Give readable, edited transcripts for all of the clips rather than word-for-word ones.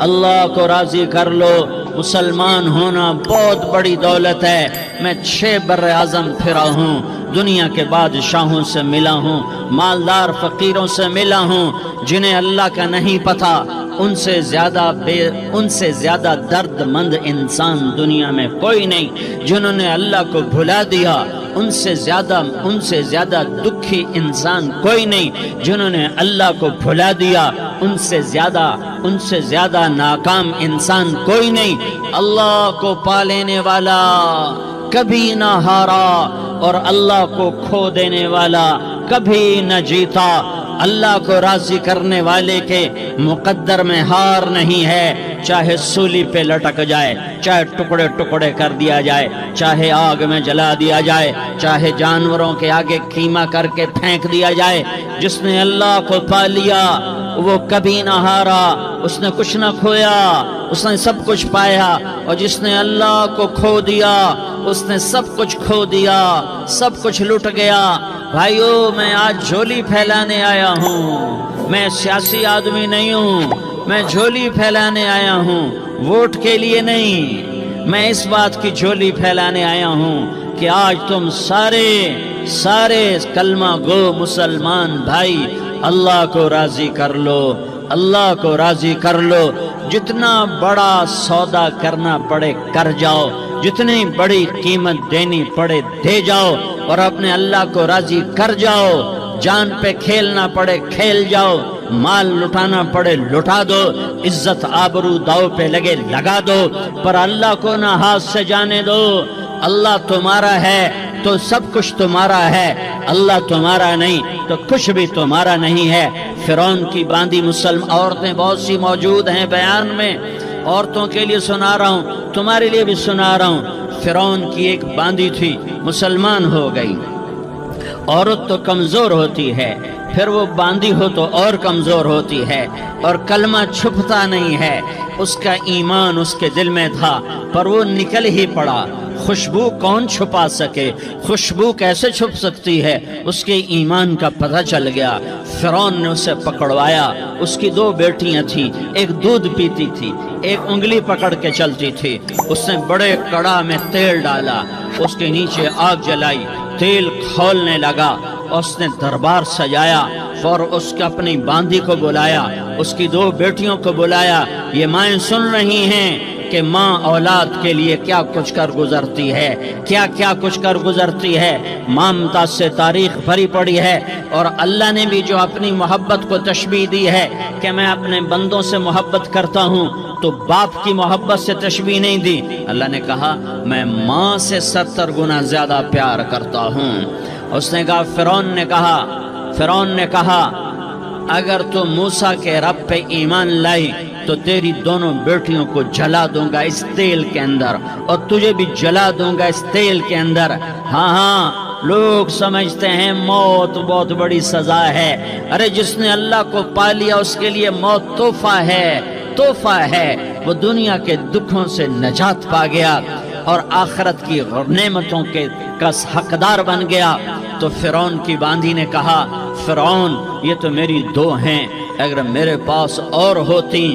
اللہ کو راضی کر لو۔ مسلمان ہونا بہت بڑی دولت ہے۔ میں 6 بر اعظم پھرا ہوں، دنیا کے بادشاہوں سے ملا ہوں، مالدار فقیروں سے ملا ہوں، جنہیں اللہ کا نہیں پتہ ان سے زیادہ درد مند انسان دنیا میں کوئی نہیں۔ جنہوں نے اللہ کو بھلا دیا ان سے زیادہ دکھی انسان کوئی نہیں۔ جنہوں نے اللہ کو بھلا دیا ان سے زیادہ ناکام انسان کوئی نہیں۔ اللہ کو پا لینے والا کبھی نہ ہارا اور اللہ کو کھو دینے والا کبھی نہ جیتا۔ اللہ کو راضی کرنے والے کے مقدر میں ہار نہیں ہے، چاہے سولی پہ لٹک جائے، چاہے ٹکڑے ٹکڑے کر دیا جائے، چاہے آگ میں جلا دیا جائے، چاہے جانوروں کے آگے قیمہ کر کے پھینک دیا جائے۔ جس نے اللہ کو پا لیا وہ کبھی نہ ہارا، اس نے کچھ نہ کھویا، اس نے سب کچھ پایا۔ اور جس نے اللہ کو کھو دیا اس نے سب کچھ کھو دیا، سب کچھ لٹ گیا۔ بھائیو، میں آج جھولی پھیلانے آیا ہوں، میں سیاسی آدمی نہیں ہوں، میں جھولی پھیلانے آیا ہوں، ووٹ کے لیے نہیں۔ میں اس بات کی جھولی پھیلانے آیا ہوں کہ آج تم سارے کلمہ گو مسلمان بھائی اللہ کو راضی کر لو، اللہ کو راضی کر لو۔ جتنا بڑا سودا کرنا پڑے کر جاؤ، جتنی بڑی قیمت دینی پڑے دے جاؤ، اور اپنے اللہ کو راضی کر جاؤ۔ جان پہ کھیلنا پڑے کھیل جاؤ، مال لٹانا پڑے لٹا دو، عزت آبرو داؤ پہ لگے لگا دو، پر اللہ کو نہ ہاتھ سے جانے دو۔ اللہ تمہارا ہے تو سب کچھ تمہارا ہے، اللہ تمہارا نہیں تو کچھ بھی تمہارا نہیں ہے۔ فرعون کی باندھی مسلم عورتیں بہت سی موجود ہیں بیان میں، عورتوں کے لیے سنا رہا ہوں، تمہارے لیے بھی سنا رہا ہوں۔ فرعون کی ایک باندھی تھی، مسلمان ہو گئی۔ عورت تو کمزور ہوتی ہے، پھر وہ باندھی ہو تو اور کمزور ہوتی ہے، اور کلمہ چھپتا نہیں ہے۔ اس کا ایمان اس کے دل میں تھا پر وہ نکل ہی پڑا۔ خوشبو کون چھپا سکے، خوشبو کیسے چھپ سکتی ہے؟ اس کے ایمان کا پتہ چل گیا۔ فرعون نے اسے پکڑوایا۔ اس کی 2 بیٹیاں تھیں، ایک دودھ پیتی تھی، ایک انگلی پکڑ کے چلتی تھی۔ اس نے بڑے کڑا میں تیل ڈالا، اس کے نیچے آگ جلائی، تیل کھولنے لگا، اس نے دربار سجایا، اور اس کے اپنی باندھی کو بلایا، اس کی 2 بیٹیوں کو بلایا۔ یہ مائیں سن رہی ہیں کہ ماں اولاد کے لیے کیا کچھ کر گزرتی ہے، کیا کچھ کر گزرتی ہے۔ مامتا سے تاریخ بھری پڑی ہے، اور اللہ نے بھی جو اپنی محبت کو تشبیہ دی ہے کہ میں اپنے بندوں سے محبت کرتا ہوں، تو باپ کی محبت سے تشبیہ نہیں دی۔ اللہ نے کہا میں ماں سے 70 گنا زیادہ پیار کرتا ہوں۔ اس نے کہا فرعون نے کہا اگر تو موسیٰ کے رب پہ ایمان لائی تو تیری دونوں بیٹیوں کو جلا دوں گا اس تیل کے اندر، اور تجھے بھی جلا دوں گا اس تیل کے اندر۔ ہاں لوگ سمجھتے ہیں موت بہت بڑی سزا ہے۔ ارے جس نے اللہ کو پا لیا اس کے لیے موت تحفہ ہے۔ وہ دنیا کے دکھوں سے نجات پا گیا اور آخرت کی نعمتوں کا حقدار بن گیا۔ تو فرعون کی باندھی نے کہا فرعون یہ تو میری 2 ہیں، اگر میرے پاس اور ہوتی،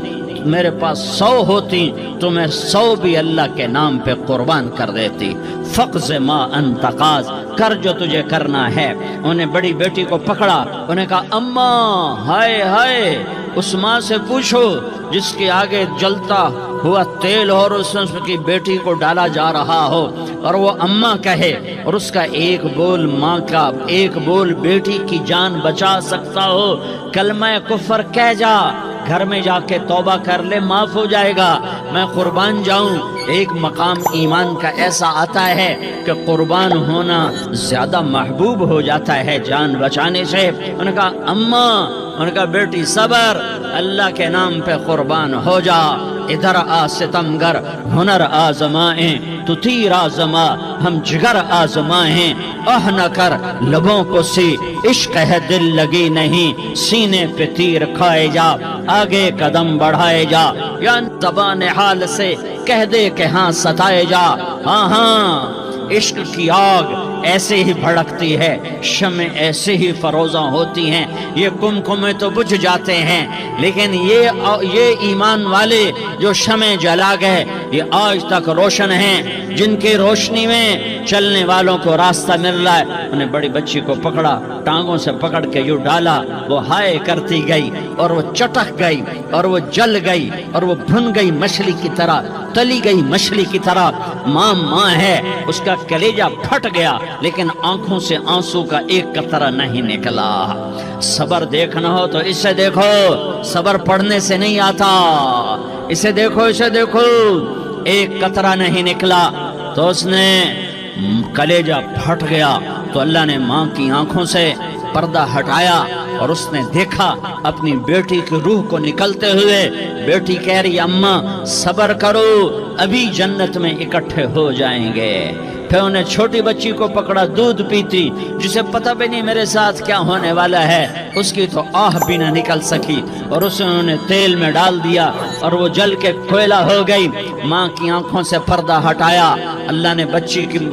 میرے پاس 100 ہوتی تو میں 100 بھی اللہ کے نام پہ قربان کر دیتی۔ فقض ما انت قاض، کر جو تجھے کرنا ہے۔ انہیں بڑی بیٹی کو پکڑا، انہیں کہا اماں ہائے اس ماں سے پوچھو جس کے آگے جلتا ہوا تیل اور اس کی بیٹی کو ڈالا جا رہا ہو، اور وہ اماں کہے، اور اس کا ایک بول ماں کا، ایک بول بیٹی کی جان بچا سکتا ہو۔ کلمہ کفر کہہ جا، گھر میں جا کے توبہ کر لے، معاف ہو جائے گا۔ میں قربان جاؤں۔ ایک مقام ایمان کا ایسا آتا ہے کہ قربان ہونا زیادہ محبوب ہو جاتا ہے جان بچانے سے۔ انہوں نے کہا اماں، انہوں نے کہا بیٹی صبر، اللہ کے نام پہ قربان ہو جا۔ ادھر آ ستمگر، ہنر آزمائیں تو تیر آزما، ہم جگر آزمائیں اہ نہ کر لبوں کو سی، عشق ہے دل لگی نہیں، سینے پہ تیر کھائے جا، آگے قدم بڑھائے جا، یا زبان حال سے کہہ دے کہ ہاں ستائے جا۔ ہاں عشق کی آگ ایسے ہی بھڑکتی ہے، شمع ایسے ہی فروزاں ہوتی ہیں، یہ کمکمے تو بجھ جاتے ہیں، لیکن یہ ایمان والے جو شمع جلا گئے یہ آج تک روشن ہیں، جن کی روشنی میں چلنے والوں کو راستہ مل رہا ہے۔ انہیں بڑی بچی کو پکڑا، ٹانگوں سے پکڑ کے یوں ڈالا، وہ ہائے کرتی گئی اور وہ چٹک گئی اور وہ جل گئی اور وہ بھن گئی مچھلی کی طرح، تلی گئی مچھلی کی طرح۔ ماں ہے، اس کا کلیجہ پھٹ گیا، لیکن آنکھوں سے آنسو کا ایک قطرہ نہیں نکلا۔ صبر دیکھنا ہو تو اسے دیکھو، صبر پڑھنے سے نہیں آتا، اسے دیکھو، اسے دیکھو۔ ایک قطرہ نہیں نکلا تو اس نے کلیجہ پھٹ گیا، تو اللہ نے ماں کی آنکھوں سے پردہ ہٹایا اور اس نے دیکھا اپنی بیٹی کی روح کو نکلتے ہوئے۔ بیٹی کہہ رہی اماں صبر کرو، ابھی جنت میں اکٹھے ہو جائیں گے۔ پھر انہیں چھوٹی بچی کو پکڑا، دودھ پیتی، جسے پتہ بھی نہیں میرے ساتھ کیا ہونے والا ہے، اس کی تو آہ بھی نہ نکل سکی، اور اسے انہوں نے تیل میں ڈال دیا اور وہ جل کے کوئلہ ہو گئی۔ ماں کی آنکھوں سے پردہ ہٹایا، اللہ نے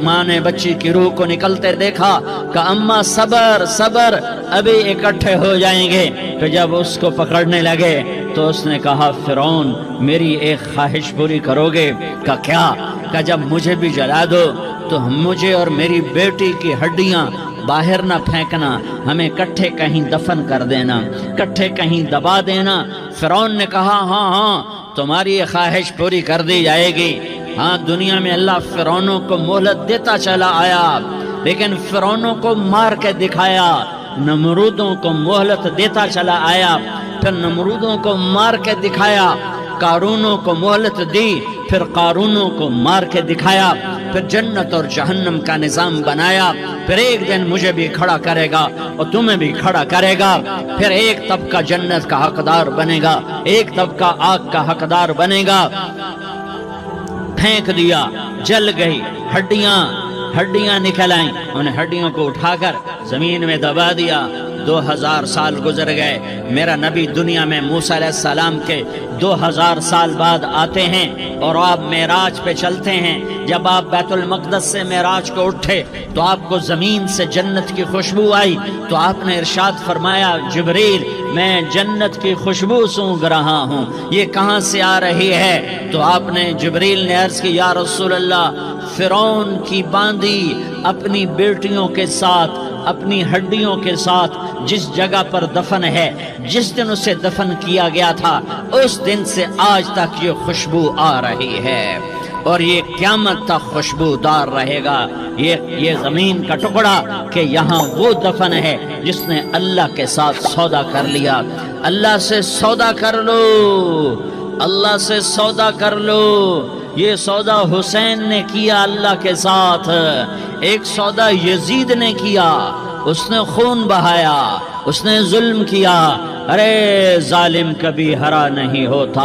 ماں نے بچی کی روح کو نکلتے دیکھا کہ اماں صبر صبر، ابھی اکٹھے ہو جائیں گے۔ پھر جب اس کو پکڑنے لگے تو اس نے کہا فرعون میری ایک خواہش پوری کرو گے؟ کہ کیا؟ کہ جب مجھے بھی جلا دو تو مجھے اور میری بیٹی کی ہڈیاں باہر نہ پھینکنا، ہمیں کٹھے کہیں دفن کر دینا، کٹھے کہیں دبا دینا۔ فرعون نے کہا ہاں تمہاری یہ خواہش پوری کر دی جائے گی۔ ہاں، دنیا میں اللہ فرعونوں کو مہلت دیتا چلا آیا، لیکن فرعونوں کو مار کے دکھایا۔ نمرودوں کو مہلت دیتا چلا آیا، پھر نمرودوں کو مار کے دکھایا۔ قارونوں کو مہلت دی، پھر قارونوں کو مار کے دکھایا۔ پھر جنت اور جہنم کا نظام بنایا۔ پھر ایک دن مجھے بھی کھڑا کرے گا اور تمہیں بھی کھڑا کرے گا۔ پھر ایک طبقہ جنت کا حقدار بنے گا، ایک طبقہ آگ کا حقدار بنے گا۔ پھینک دیا، جل گئی، ہڈیاں نکل آئیں، انہیں ہڈیوں کو اٹھا کر زمین میں دبا دیا۔ 2000 سال گزر گئے، میرا نبی دنیا میں موسیٰ علیہ السلام کے 2000 سال بعد آتے ہیں اور آپ معراج پہ چلتے ہیں۔ جب آپ بیت المقدس سے معراج کو اٹھے تو آپ کو زمین سے جنت کی خوشبو آئی، تو آپ نے ارشاد فرمایا جبریل میں جنت کی خوشبو سونگھ رہا ہوں، یہ کہاں سے آ رہی ہے؟ تو آپ نے جبریل نے عرض کی یا رسول اللہ، فرعون کی باندی اپنی بیٹیوں کے ساتھ، اپنی ہڈیوں کے ساتھ جس جگہ پر دفن ہے، جس دن اسے دفن کیا گیا تھا، اس دن سے آج تک یہ خوشبو آ رہی ہے، اور یہ قیامت تک خوشبودار رہے گا۔ یہ زمین کا ٹکڑا کہ یہاں وہ دفن ہے جس نے اللہ کے ساتھ سودا کر لیا۔ اللہ سے سودا کر لو، اللہ سے سودا کر لو۔ یہ سودا حسین نے کیا اللہ کے ساتھ، ایک سودا یزید نے کیا، اس نے خون بہایا، اس نے ظلم کیا۔ ارے ظالم کبھی ہرا نہیں ہوتا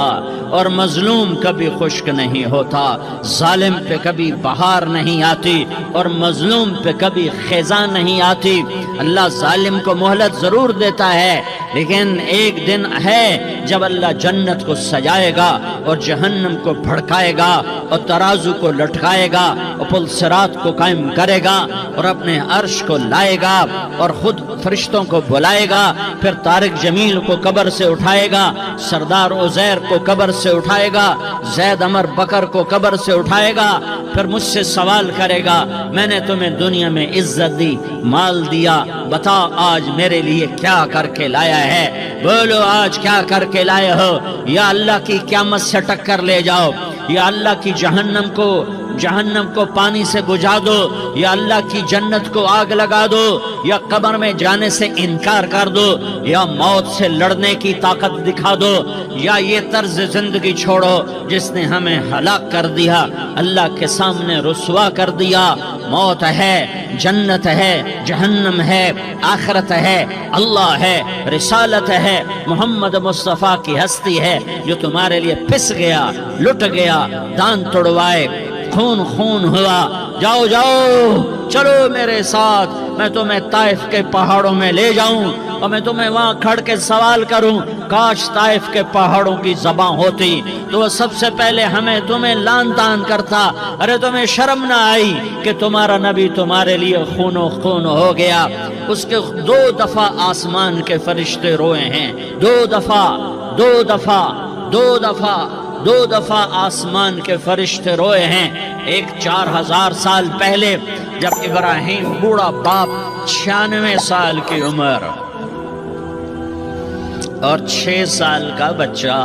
اور مظلوم کبھی خشک نہیں ہوتا، ظالم پہ کبھی بہار نہیں آتی اور مظلوم پہ کبھی خزاں نہیں آتی۔ اللہ ظالم کو مہلت ضرور دیتا ہے، لیکن ایک دن ہے جب اللہ جنت کو سجائے گا اور جہنم کو بھڑکائے گا اور ترازو کو لٹکائے گا اور پل صراط کو قائم کرے گا اور اپنے عرش کو لائے گا اور خود فرشتوں کو بلائے گا۔ پھر طارق جمیل کو قبر سے اٹھائے گا، سردار عزیر کو قبر سے اٹھائے گا، زید عمر بکر کو قبر سے اٹھائے گا۔ پھر مجھ سے سوال کرے گا میں نے تمہیں دنیا میں عزت دی، مال دیا، بتا آج میرے لیے کیا کر کے لایا ہے؟ بولو آج کیا کر کے لائے ہو؟ یا اللہ کی قیامت سے ٹکر لے جاؤ، یا اللہ کی جہنم کو پانی سے بجھا دو، یا اللہ کی جنت کو آگ لگا دو، یا قبر میں جانے سے انکار کر دو، یا موت سے لڑنے کی طاقت دکھا دو، یا یہ طرز زندگی چھوڑو جس نے ہمیں ہلاک کر دیا، اللہ کے سامنے رسوا کر دیا۔ موت ہے، جنت ہے، جہنم ہے، آخرت ہے، اللہ ہے، رسالت ہے، محمد مصطفیٰ کی ہستی ہے جو تمہارے لیے پس گیا، لٹ گیا، دان توڑوائے، خون خون ہوا۔ جاؤ جاؤ چلو میرے ساتھ، میں تمہیں طائف کے پہاڑوں میں لے جاؤں اور میں تمہیں وہاں کھڑ کے سوال کروں، کاش طائف کے پہاڑوں کی زبان ہوتی تو وہ سب سے پہلے ہمیں تمہیں لان تان کرتا۔ ارے تمہیں شرم نہ آئی کہ تمہارا نبی تمہارے لیے خون و خون ہو گیا؟ اس کے 2 دفعہ آسمان کے فرشتے روئے ہیں، 2 دفعہ آسمان کے فرشتے روئے ہیں۔ ایک 4000 سال پہلے جب ابراہیم بوڑھا باپ 96 سال کی عمر اور 6 سال کا بچہ،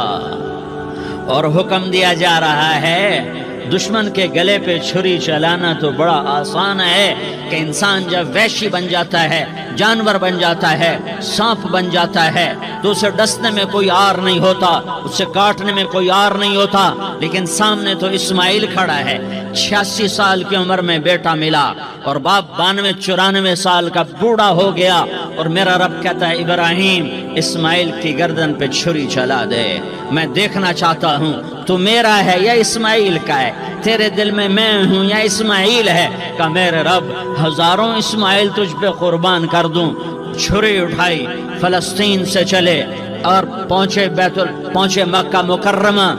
اور حکم دیا جا رہا ہے دشمن کے گلے پہ چھری چلانا تو بڑا آسان ہے کہ انسان جب وحشی بن جاتا ہے، جانور بن جاتا ہے، سانپ بن جاتا ہے تو اسے ڈسنے میں کوئی آر نہیں ہوتا، اسے کاٹنے میں کوئی آر نہیں ہوتا، لیکن سامنے تو اسماعیل کھڑا ہے، 86 سال کی عمر میں بیٹا ملا اور باپ 92-94 سال کا بوڑھا ہو گیا، اور میرا رب کہتا ہے ابراہیم اسماعیل کی گردن پہ چھری چلا دے، میں دیکھنا چاہتا ہوں تو میرا ہے یا اسماعیل کا ہے، تیرے دل میں ہوں یا اسماعیل ہے؟ کہ میرے رب ہزاروں اسماعیل تجھ پہ قربان کر دوں۔ چھری اٹھائی، فلسطین سے چلے اور پہنچے مکہ مکرمہ،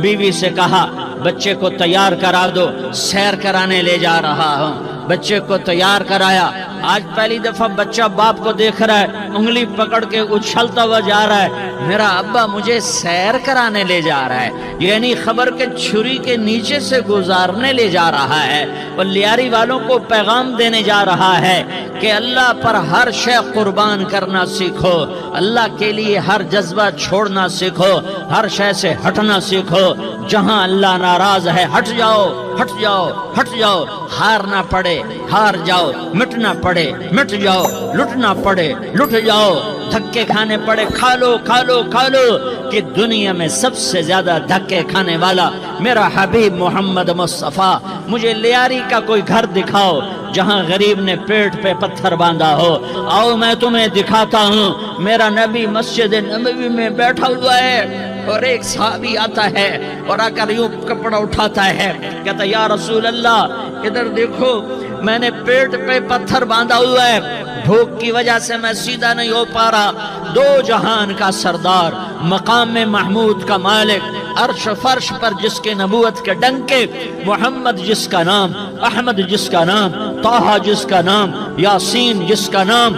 بیوی سے کہا بچے کو تیار کرا دو، سیر کرانے لے جا رہا ہوں۔ بچے کو تیار کرایا، آج پہلی دفعہ بچہ باپ کو دیکھ رہا ہے، انگلی پکڑ کے اچھلتا ہوا جا رہا ہے، میرا ابا مجھے سیر کرانے لے جا رہا ہے، یعنی خبر کے چھری کے نیچے سے گزارنے لے جا رہا ہے، اور لیاری والوں کو پیغام دینے جا رہا ہے کہ اللہ پر ہر شے قربان کرنا سیکھو، اللہ کے لیے ہر جذبہ چھوڑنا سیکھو، ہر شے سے ہٹنا سیکھو، جہاں اللہ ناراض ہے ہٹ جاؤ، ہٹ جاؤ، ہٹ جاؤ، ہارنا پڑے ہار جاؤ، مٹنا پڑے مٹ جاؤ، لٹنا پڑے لٹ جاؤ، دھکے کھانے پڑے کھا لو کھا لو کھا لو، کہ دنیا میں سب سے زیادہ دھکے کھانے والا میرا حبیب محمد مصطفیٰ۔ مجھے لیاری کا کوئی گھر دکھاؤ جہاں غریب نے پیٹ پہ پتھر باندھا ہو، آؤ میں تمہیں دکھاتا ہوں۔ میرا نبی مسجد نبوی میں بیٹھا ہوا ہے اور ایک صحابی آتا ہے اور آ کر یوں کپڑا اٹھاتا ہے، کہتا یا رسول اللہ ادھر دیکھو، میں نے پیٹ پہ پتھر باندھا ہوا ہے، بھوک کی وجہ سے میں سیدھا نہیں ہو پا رہا۔ 2 جہان کا سردار، مقام محمود کا مالک، عرش فرش پر جس کے نبوت کے ڈنکے، محمد جس کا نام، احمد جس کا نام، طٰہٰ جس کا نام، یاسین جس کا نام،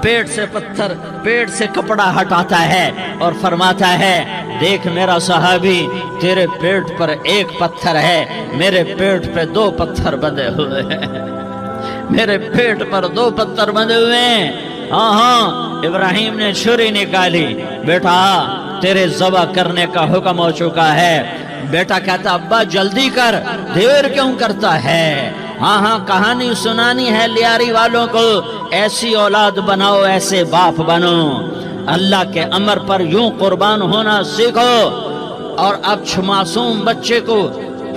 پیٹ سے پتھر، پیٹ سے کپڑا ہٹاتا ہے اور فرماتا ہے دیکھ میرا صحابی، تیرے پیٹ پر 1 پتھر ہے، میرے پیٹ پہ 2 پتھر بندھے ہوئے ہیں، میرے پیٹ پر 2 پتھر بندھے ہوئے ہیں۔ ہاں ابراہیم نے چھری نکالی، بیٹا تیرے ذبح کرنے کا حکم ہو چکا ہے۔ بیٹا کہتا ابا جلدی کر، دیر کیوں کرتا ہے؟ ہاں کہانی سنانی ہے لیاری والوں کو، ایسی اولاد بناؤ، ایسے باپ بنو، اللہ کے امر پر یوں قربان ہونا سیکھو۔ اور اب معصوم بچے کو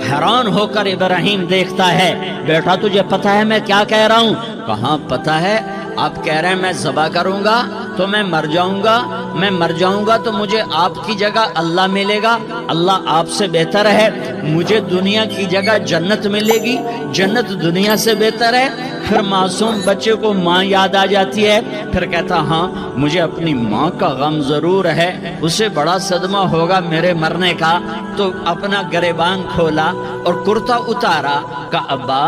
حیران ہو کر ابراہیم دیکھتا ہے، بیٹا تجھے پتہ ہے میں کیا کہہ رہا ہوں؟ کہاں پتہ ہے؟ آپ کہہ رہے ہیں میں ذبح کروں گا تو میں مر جاؤں گا، میں مر جاؤں گا تو مجھے آپ کی جگہ اللہ ملے گا، اللہ آپ سے بہتر ہے، مجھے دنیا کی جگہ جنت ملے گی، جنت دنیا سے بہتر ہے۔ پھر معصوم بچے کو ماں یاد آ جاتی ہے، پھر کہتا ہاں مجھے اپنی ماں کا غم ضرور ہے، اسے بڑا صدمہ ہوگا میرے مرنے کا۔ تو اپنا گریبان کھولا اور کرتا اتارا، کہا ابا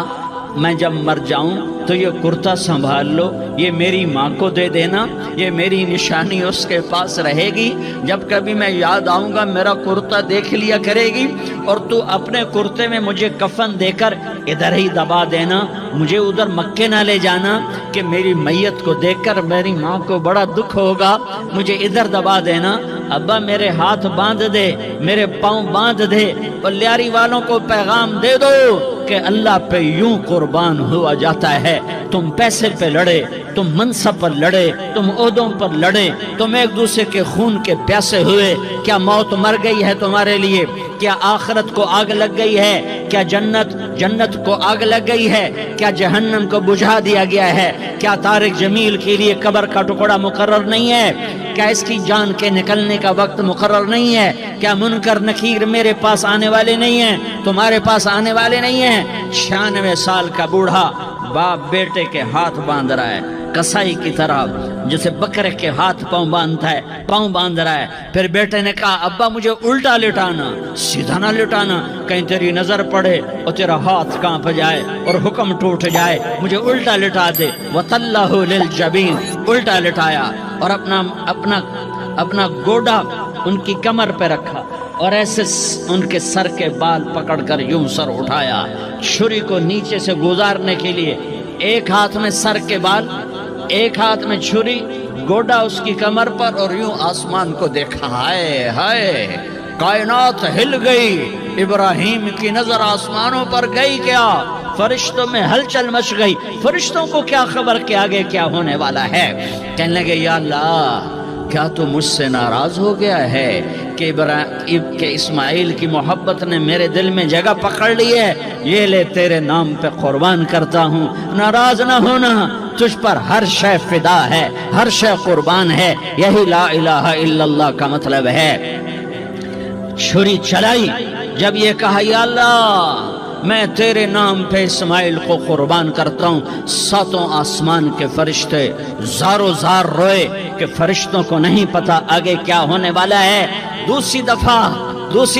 میں جب مر جاؤں تو یہ کرتا سنبھال لو، یہ میری ماں کو دے دینا، یہ میری نشانی اس کے پاس رہے گی، جب کبھی میں یاد آؤں گا میرا کرتا دیکھ لیا کرے گی، اور تو اپنے کرتے میں مجھے کفن دے کر ادھر ہی دبا دینا، مجھے ادھر مکے نہ لے جانا کہ میری میت کو دیکھ کر میری ماں کو بڑا دکھ ہوگا، مجھے ادھر دبا دینا۔ ابا میرے ہاتھ باندھ دے، میرے پاؤں باندھ دے، اور لیاری والوں کو پیغام دے دو کہ اللہ پہ یوں قربان ہوا جاتا ہے۔ تم پیسے پہ لڑے، تم منصب پر لڑے، تم عہدوں پر لڑے، تم ایک دوسرے کے خون کے پیاسے ہوئے، کیا موت مر گئی ہے تمہارے لیے؟ کیا آخرت کو آگ لگ گئی ہے؟ کیا جنت کو آگ لگ گئی ہے؟ کیا جہنم کو بجھا دیا گیا ہے؟ کیا طارق جمیل کے لیے قبر کا ٹکڑا مقرر نہیں ہے؟ کیا اس کی جان کے نکلنے کا وقت مقرر نہیں ہے؟ کیا منکر نکیر میرے پاس آنے والے نہیں ہیں؟ تمہارے پاس آنے والے نہیں ہیں؟ 96 سال کا بوڑھا باپ بیٹے کے ہاتھ باندھ رہا ہے کسائی کی طرح، جسے بکرے کے ہاتھ پاؤں باندھ رہا ہے۔ پھر بیٹے نے کہا ابا مجھے الٹا لٹانا، سیدھا نہ لٹانا، کہیں تیری نظر پڑے اور تیرا ہاتھ کانپ جائے اور حکم ٹوٹ جائے، مجھے الٹا لٹا دے۔ وَطَلَّهُ لِلْجَبِينِ، الٹا لٹایا اور اپنا گوڈا ان کی کمر پہ رکھا اور ایسے ان کے سر کے بال پکڑ کر یوں سر اٹھایا، چھری کو نیچے سے گزارنے کے لیے، ایک ہاتھ میں سر کے بال، ایک ہاتھ میں چھری، گوڈا اس کی کمر پر، اور یوں آسمان کو دیکھا۔ ہائے ہائے، کائنات ہل گئی، ابراہیم کی نظر آسمانوں پر گئی کیا؟ فرشتوں میں ہلچل مچ گئی۔ فرشتوں کو کیا خبر کہ آگے کیا ہونے والا ہے؟ کہنے لگے یا اللہ، کیا تو مجھ سے ناراض ہو گیا ہے کہ اسماعیل کی محبت نے میرے دل میں جگہ پکڑ لی ہے؟ یہ لے تیرے نام پہ قربان کرتا ہوں، ناراض نہ ہونا، تجھ پر ہر شے فدا ہے، ہر شے قربان ہے۔ یہی لا الہ الا اللہ کا مطلب ہے۔ چھری چلائی، جب یہ کہا یا اللہ میں تیرے نام پہ اسماعیل کو قربان کرتا ہوں، 7 آسمان کے فرشتے زارو زار روئے کہ فرشتوں کو نہیں پتا آگے کیا ہونے والا ہے۔ دوسری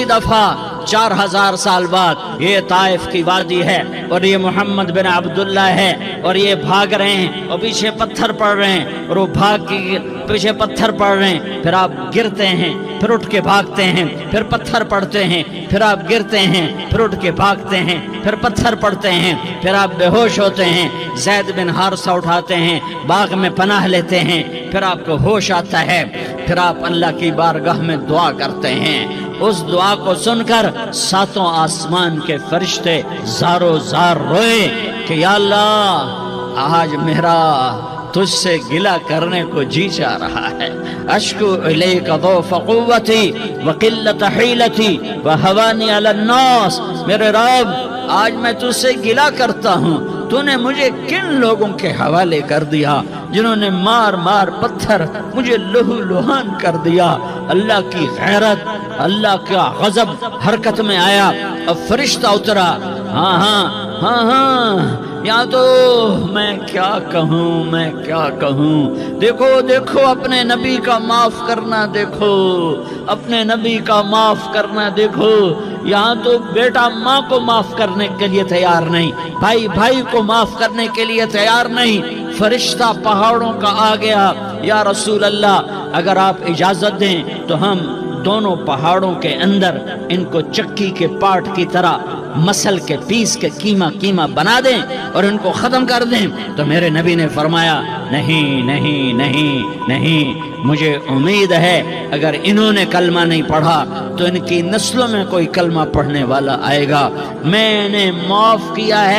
دفعہ 4000 سال بعد یہ طائف کی وادی ہے اور یہ محمد بن عبداللہ ہے اور یہ بھاگ رہے ہیں اور پیچھے پتھر پڑ رہے ہیں اور وہ بھاگ کے پیچھے پتھر پڑ رہے ہیں، پھر آپ گرتے ہیں، پھر اٹھ کے بھاگتے ہیں، پھر پتھر پڑتے ہیں، پھر آپ گرتے ہیں، پھر اٹھ کے بھاگتے ہیں، پھر پتھر پڑتے ہیں، پھر آپ بے ہوش ہوتے ہیں، زید بن حارثہ اٹھاتے ہیں، باغ میں پناہ لیتے ہیں، پھر آپ کو ہوش آتا ہے، پھر آپ اللہ کی بارگاہ میں دعا کرتے ہیں۔ اس دعا کو سن کر 7 آسمان کے فرشتے زارو زار روئے کہ یا اللہ آج میرا تجھ سے گلہ کرنے کو جی چاہ رہا ہے۔ اشکو الیک ضعف قوتی وقلت حیلتی وہوانی علی الناس، میرے رب آج میں تجھ سے گلہ کرتا ہوں، تو نے مجھے کن لوگوں کے حوالے کر دیا جنہوں نے مار مار پتھر مجھے لہو لہان کر دیا۔ اللہ کی غیرت، اللہ کا غضب حرکت میں آیا، اب فرشتہ اترا۔ ہاں یا تو میں کیا کہوں، دیکھو اپنے نبی کا معاف کرنا، اپنے نبی کا معاف کرنا دیکھو۔ یہاں تو بیٹا ماں کو معاف کرنے کے لیے تیار نہیں، بھائی کو معاف کرنے کے لیے تیار نہیں۔ فرشتہ پہاڑوں کا آ گیا، یا رسول اللہ اگر آپ اجازت دیں تو ہم دونوں پہاڑوں کے اندر ان کو چکی کے پاٹ کی طرح مسل کے پیس کے کیما بنا دیں اور ان کو ختم کر دیں۔ تو میرے نبی نے فرمایا نہیں، مجھے امید ہے اگر انہوں نے کلمہ نہیں پڑھا تو ان کی نسلوں میں کوئی کلمہ پڑھنے والا آئے گا۔ میں نے معاف کیا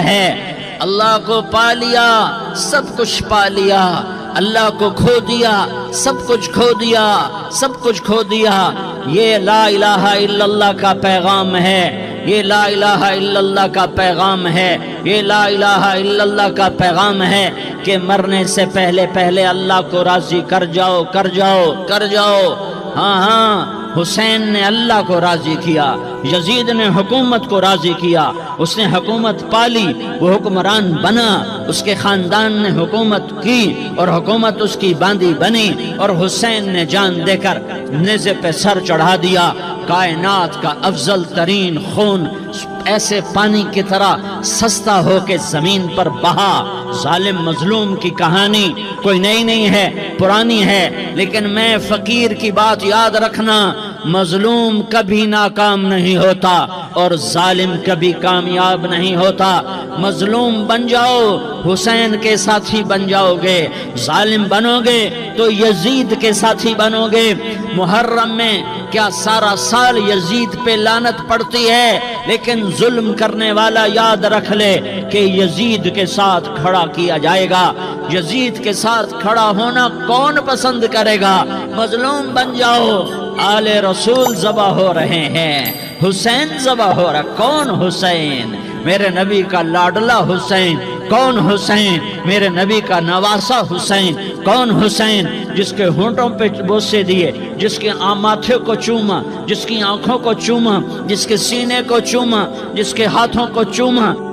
ہے، اللہ کو پا لیا، سب کچھ پا لیا، اللہ کو کھو دیا، سب کچھ کھو دیا۔ یہ لا الہ الا اللہ کا پیغام ہے، یہ لا الہ الا اللہ کا پیغام ہے، یہ لا الہ الا اللہ کا پیغام ہے کہ مرنے سے پہلے اللہ کو راضی کر جاؤ۔ ہاں حسین نے اللہ کو راضی کیا، یزید نے حکومت کو راضی کیا، اس نے حکومت پالی، وہ حکمران بنا، اس کے خاندان نے حکومت کی اور حکومت اس کی باندھی بنی، اور حسین نے جان دے کر نیزے پہ سر چڑھا دیا۔ کائنات کا افضل ترین خون ایسے پانی کی طرح سستا ہو کے زمین پر بہا۔ ظالم مظلوم کی کہانی کوئی نئی نہیں ہے، پرانی ہے، لیکن میں فقیر کی بات یاد رکھنا، مظلوم کبھی ناکام نہیں ہوتا اور ظالم کبھی کامیاب نہیں ہوتا۔ مظلوم بن جاؤ حسین کے ساتھی بن جاؤ گے، ظالم بنو گے تو یزید کے ساتھی بنو گے۔ محرم میں کیا سارا سال یزید پہ لعنت پڑتی ہے، لیکن ظلم کرنے والا یاد رکھ لے کہ یزید کے ساتھ کھڑا کیا جائے گا۔ یزید کے ساتھ کھڑا ہونا کون پسند کرے گا؟ مظلوم بن جاؤ۔ آل رسول ذبح ہو رہے ہیں، حسین ذبح ہو رہا۔ کون حسین؟ میرے نبی کا لاڈلا حسین۔ کون حسین؟ میرے نبی کا نواسا حسین۔ کون حسین؟ جس کے ہونٹوں پہ بوسے دیے، جس کے ماتھے کو چوما، جس کی آنکھوں کو چوما، جس کے سینے کو چوما، جس کے ہاتھوں کو چوما۔